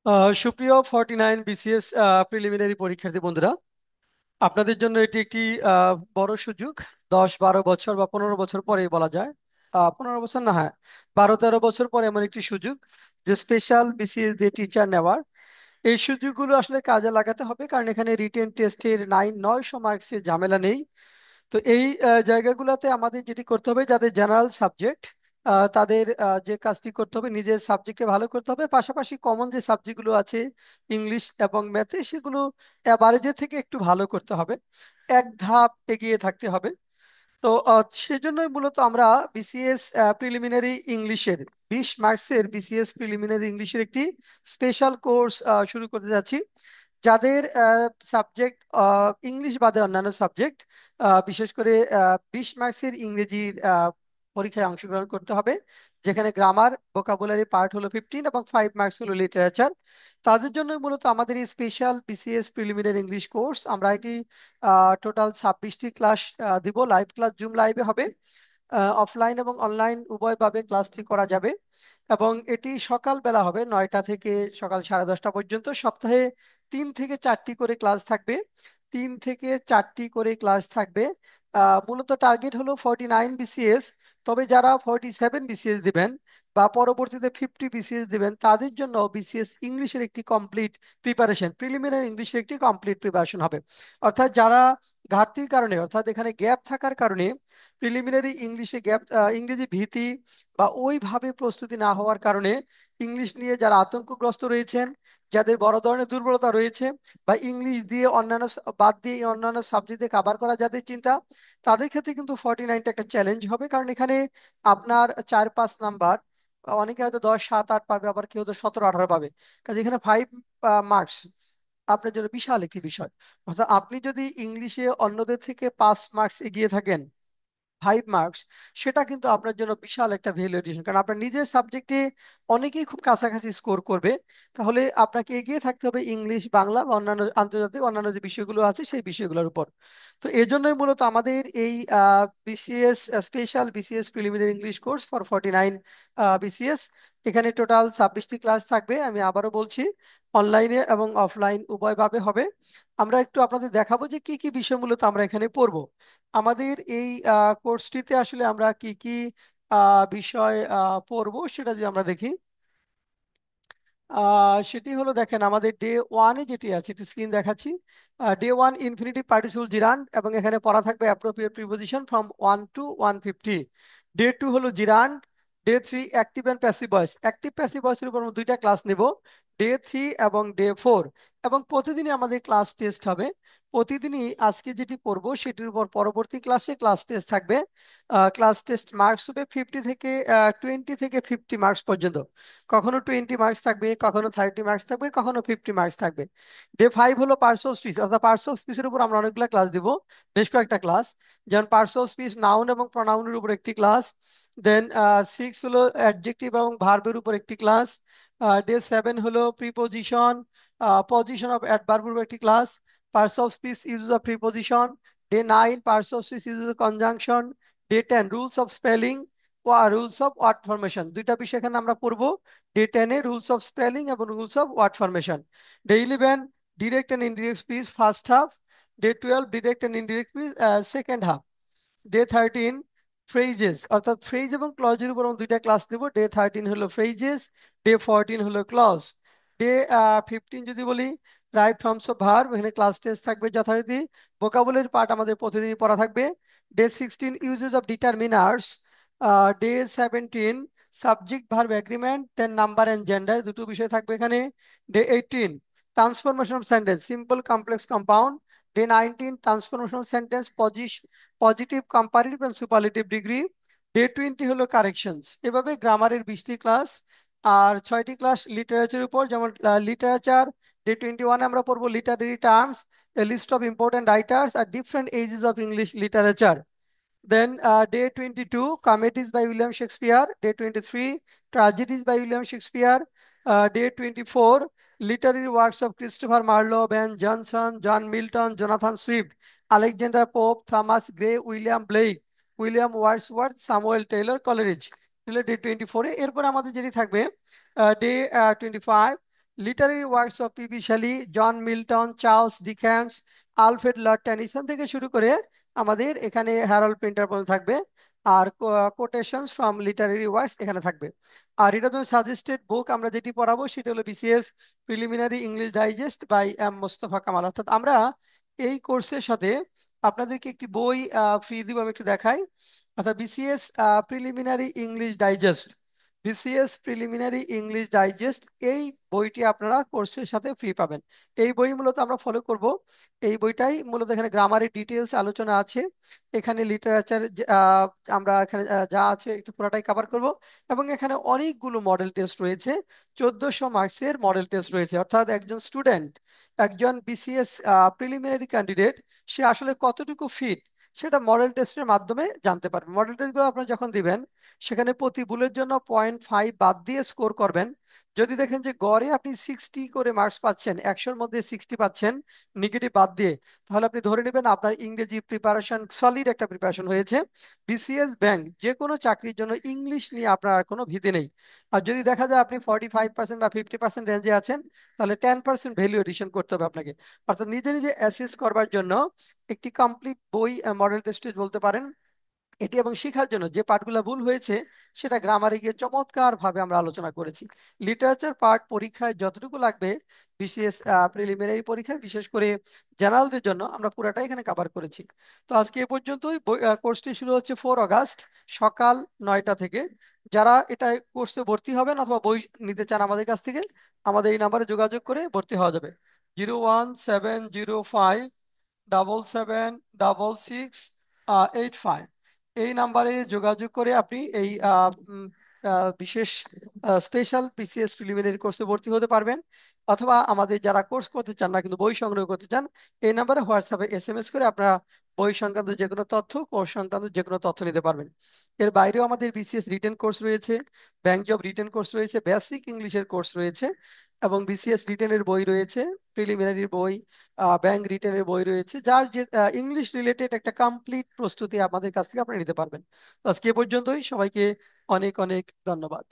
সুপ্রিয় 49 BCS preliminary পরীক্ষার্থী বন্ধুরা, আপনাদের জন্য এটি একটি বড় সুযোগ। 10-12 বছর বা 15 বছর পরে বলা যায়, 15 বছর না, হ্যাঁ, 12-13 বছর পরে এমন একটি সুযোগ যে স্পেশাল বিসিএস দিয়ে টিচার নেওয়ার। এই সুযোগগুলো আসলে কাজে লাগাতে হবে, কারণ এখানে রিটেন টেস্টের 900 মার্কসের ঝামেলা নেই। তো এই জায়গাগুলোতে আমাদের যেটি করতে হবে, যাদের জেনারেল সাবজেক্ট তাদের যে কাজটি করতে হবে, নিজের সাবজেক্টে ভালো করতে হবে, পাশাপাশি কমন যে সাবজেক্টগুলো আছে ইংলিশ এবং ম্যাথে, সেগুলো অ্যাভারেজের থেকে একটু ভালো করতে হবে, এক ধাপ এগিয়ে থাকতে হবে। তো সেজন্যই মূলত আমরা বিসিএস প্রিলিমিনারি ইংলিশের 20 মার্কসের বিসিএস প্রিলিমিনারি ইংলিশের একটি স্পেশাল কোর্স শুরু করতে যাচ্ছি। যাদের সাবজেক্ট ইংলিশ বাদে অন্যান্য সাবজেক্ট, বিশেষ করে 20 মার্কসের ইংরেজির পরীক্ষায় অংশগ্রহণ করতে হবে, যেখানে গ্রামার ভোকাবুলারি পার্ট হলো 15 এবং 5 মার্কস হলো লিটারেচার। তাদের জন্য মূলত আমাদের এই special BCS preliminary English course. আমরা এটি টোটাল 26টি ক্লাস দিব, লাইভ ক্লাস, জুম লাইভে হবে। অফলাইন এবং অনলাইন উভয়ভাবে ক্লাসটি করা যাবে, এবং এটি সকাল বেলা হবে 9টা থেকে সকাল 10:30 পর্যন্ত। সপ্তাহে 3 থেকে 4টি করে ক্লাস থাকবে, 3 থেকে 4টি করে ক্লাস থাকবে। মূলত টার্গেট হলো 49 বিসিএস। তবে যারা 47 বিসিএস দিবেন বা পরবর্তীতে 50 বিসিএস দিবেন, তাদের জন্য বিসিএস ইংলিশের একটি কমপ্লিট প্রিপারেশন, প্রিলিমিনারি ইংলিশের একটি কমপ্লিট প্রিপারেশন হবে। অর্থাৎ যারা ঘাটতির কারণে, অর্থাৎ এখানে গ্যাপ থাকার কারণে, প্রিলিমিনারি ইংলিশে গ্যাপ, ইংরেজি ভীতি বা ওইভাবে প্রস্তুতি না হওয়ার কারণে ইংলিশ নিয়ে যারা আতঙ্কগ্রস্ত রয়েছেন, যাদের বড় ধরনের দুর্বলতা রয়েছে, বা ইংলিশ দিয়ে অন্যান্য বাদ দিয়ে অন্যান্য সাবজেক্টে কাভার করা যাদের চিন্তা, তাদের ক্ষেত্রে কিন্তু 49টা একটা চ্যালেঞ্জ হবে। কারণ এখানে আপনার 4-5 নাম্বার, অনেকে হয়তো 10-7-8 পাবে, আবার কেউ তো 17-18 পাবে। কাজে এখানে 5 মার্কস আপনার জন্য বিশাল একটি বিষয়। অর্থাৎ আপনি যদি ইংলিশে অন্যদের থেকে 5 মার্কস এগিয়ে থাকেন, 5 মার্কস, সেটা কিন্তু আপনার জন্য বিশাল একটা ভ্যালু এডিশন, কারণ আপনার নিজের সাবজেক্টে অনেকেই খুব কাছাকাছি স্কোর করবে। তাহলে আপনাকে এগিয়ে থাকতে হবে ইংলিশ, বাংলা বা অন্যান্য আন্তর্জাতিক অন্যান্য যে বিষয়গুলো আছে সেই বিষয়গুলোর উপর। তো এই জন্যই মূলত আমাদের এই BCS, special BCS preliminary English course for 49 BCS. এখানে টোটাল 26টি ক্লাস থাকবে, আমি আবারও বলছি, অনলাইনে এবং অফলাইন উভয়ভাবে হবে। আমরা একটু আপনাদের দেখাবো যে কি কি বিষয় মূলত আমরা এখানে পড়বো। আমাদের এই কোর্সটিতে আসলে আমরা কি কি বিষয় পড়বো সেটা যদি আমরা দেখি, সেটি হলো, দেখেন আমাদের ডে ওয়ানে যেটি আছে, এটি স্ক্রিন দেখাচ্ছি। ডে 1 ইনফিনিটিভ পার্টিসিপল জিরান্ড, এবং এখানে পড়া থাকবে appropriate preposition from 1 to 150। Day 2 হলো gerund. Day 3 active and passive voice. Active passive ভয়েসের উপর আমরা 2টা ক্লাস নেব, ডে 3 এবং ডে 4। এবং প্রতিদিনই আমাদের ক্লাস টেস্ট হবে। প্রতিদিনই আজকে যেটি পড়বো সেটির উপর পরবর্তী ক্লাসে ক্লাস টেস্ট থাকবে। ক্লাস টেস্ট মার্কস হবে 20 থেকে 50 মার্কস পর্যন্ত। কখনো 20 মার্কস থাকবে, কখনো 30 মার্কস থাকবে, কখনো 50 মার্কস থাকবে। ডে 5 হলো পার্টস অফ স্পিচ, অর্থাৎ পার্টস অফ স্পিচের উপর আমরা অনেকগুলো ক্লাস দিব, বেশ কয়েকটা ক্লাস। যেমন পার্টস অফ স্পিচ, নাউন এবং প্রনাউনের উপর একটি ক্লাস। দেন 6 হলো অ্যাডজেক্টিভ এবং ভার্বের উপর একটি ক্লাস। ডে 7 হলো প্রিপোজিশন, পজিশন অফ অ্যাডভার্বের উপর একটি class. Parts of speech use of preposition. Day 9 parts of speech use of conjunction. Day 10 rules of spelling, rules of word formation. 2টা বিষয় এখানে আমরা পড়বো, ডে 10-এ রুলস অফ স্পেলিং এবং rules of word formation. Day 11 direct and indirect speech first half. Day 12 direct and indirect speech second half. Day 13 phrases, অর্থাৎ phrase এবং ক্লজের উপর আমরা 2টা ক্লাস নেব। ডে 13 হলো ফ্রেজেস, ডে 14 হলো ক্লজ। ডে 15 যদি বলি, রাইট ফর্মস অফ ভার্ব, এখানে ক্লাস টেস্ট থাকবে যথারীতি। ভোকাবুলারি পার্ট আমাদের প্রতিদিনই পড়া থাকবে। Day 16 uses of determiners. Day 17 subject verb agreement, then number and gender, দুটো বিষয় থাকবে এখানে। Day 18 transformation of sentence, simple, complex, compound. Day 19 transformation of sentence, positive, comparative and superlative degree. Day 20 হলো corrections. এভাবে গ্রামারের 20টি ক্লাস আর 6টি class লিটারেচারের উপর। যেমন লিটারেচার, ডে 21 আমরা পড়বো literary terms, a list of important writers আর different ages of English literature. Then Day 22 comedies by William Shakespeare. Day 23 tragedies by William Shakespeare. Day 24 literary works of Christopher Marlowe, Ben Jonson, John Milton, Jonathan Swift, Alexander Pope, Thomas Gray, William Blake, William Wordsworth, Samuel Taylor Coleridge. Day 24-এ। এরপর আমাদের যেটি থাকবে, day 25 literary works of P B Shelley, John Milton, Charles Dickens, Alfred Lord Tennyson থেকে শুরু করে আমাদের এখানে হ্যারল্ড প্রিন্টার পর্যন্ত থাকবে। আর কোটেশনস ফ্রম লিটারেরি ওয়ার্কস এখানে থাকবে। আর এটা তো সাজেস্টেড বুক আমরা যেটি পড়াবো সেটা হলো BCS preliminary English digest by M Mostafa Kamal. অর্থাৎ আমরা এই কোর্সের সাথে আপনাদেরকে একটি বই ফ্রি দিব, আমি একটু দেখাই। অর্থাৎ BCS preliminary English digest, BCS preliminary English digest, এই বইটি আপনারা কোর্সের সাথে ফ্রি পাবেন। এই বই মূলত আমরা ফলো করব। এই বইটাই মূলত এখানে গ্রামারের ডিটেলস আলোচনা আছে, এখানে লিটারেচার আমরা এখানে যা আছে একটু পুরোটাই কভার করব। এবং এখানে অনেকগুলো মডেল টেস্ট রয়েছে, 1400 মার্কসের মডেল টেস্ট রয়েছে। অর্থাৎ একজন স্টুডেন্ট, একজন বিসিএস প্রিলিমিনারি ক্যান্ডিডেট, সে আসলে কতটুকু ফিট সেটা মডেল টেস্টের মাধ্যমে জানতে পারবে। মডেল টেস্টগুলো আপনারা যখন দিবেন সেখানে প্রতি ভুলের জন্য 0.5 বাদ দিয়ে স্কোর করবেন। যদি দেখেন যে গড়ে আপনি 60 করে মার্কস পাচ্ছেন, 100-র মধ্যে 60 পাচ্ছেন নেগেটিভ বাদ দিয়ে, তাহলে আপনি ধরে নেবেন আপনার ইংরেজি প্রিপারেশন সলিড একটা প্রিপারেশন হয়েছে। বিসিএস ব্যাংক যে কোনো চাকরির জন্য ইংলিশ নিয়ে আপনার আর কোনো ভীতি নেই। আর যদি দেখা যায় আপনি 45% বা 50% রেঞ্জে আছেন, তাহলে 10% ভ্যালু এডিশন করতে হবে আপনাকে। অর্থাৎ নিজে নিজে অ্যাসেস করবার জন্য একটি কমপ্লিট বই মডেল টেস্ট বলতে পারেন এটি। এবং শেখার জন্য যে পার্টগুলো ভুল হয়েছে সেটা গ্রামারে গিয়ে চমৎকার ভাবে আমরা আলোচনা করেছি। লিটারেচার পার্ট পরীক্ষায় যতটুকু লাগবে বিসিএস প্রিলিমিনারি পরীক্ষায়, বিশেষ করে জেনারেলদের জন্য আমরা পুরাটাই এখানে কভার করেছি। তো আজকে এ পর্যন্তই। কোর্সটি শুরু হচ্ছে 4 আগস্ট সকাল 9টা থেকে। যারা এটা কোর্সে ভর্তি হবেন অথবা বই নিতে চান আমাদের কাছ থেকে, আমাদের এই নাম্বারে যোগাযোগ করে ভর্তি হওয়া যাবে। 01705 এই নাম্বারে যোগাযোগ করে আপনি এই বিশেষ স্পেশাল পিসিএস প্রিলিমিনারি কোর্সে ভর্তি হতে পারবেন। অথবা আমাদের যারা কোর্স করতে চান না কিন্তু বই সংগ্রহ করতে চান, এই নাম্বারে হোয়াটসঅ্যাপে এসএমএস করে আপনারা বই সংক্রান্ত যে কোনো তথ্য, কোর্স সংক্রান্ত যে কোনো তথ্য নিতে পারবেন। এর বাইরেও আমাদের বিসিএস রিটেন কোর্স রয়েছে, ব্যাংক জব রিটেন কোর্স রয়েছে, বেসিক ইংলিশের কোর্স রয়েছে, এবং বিসিএস রিটেনের বই রয়েছে, প্রিলিমিনারির বই, ব্যাংক রিটেনের বই রয়েছে। যার যে ইংলিশ রিলেটেড একটা কমপ্লিট প্রস্তুতি আমাদের কাছ থেকে আপনি নিতে পারবেন। তো আজকে এ পর্যন্তই, সবাইকে অনেক অনেক ধন্যবাদ।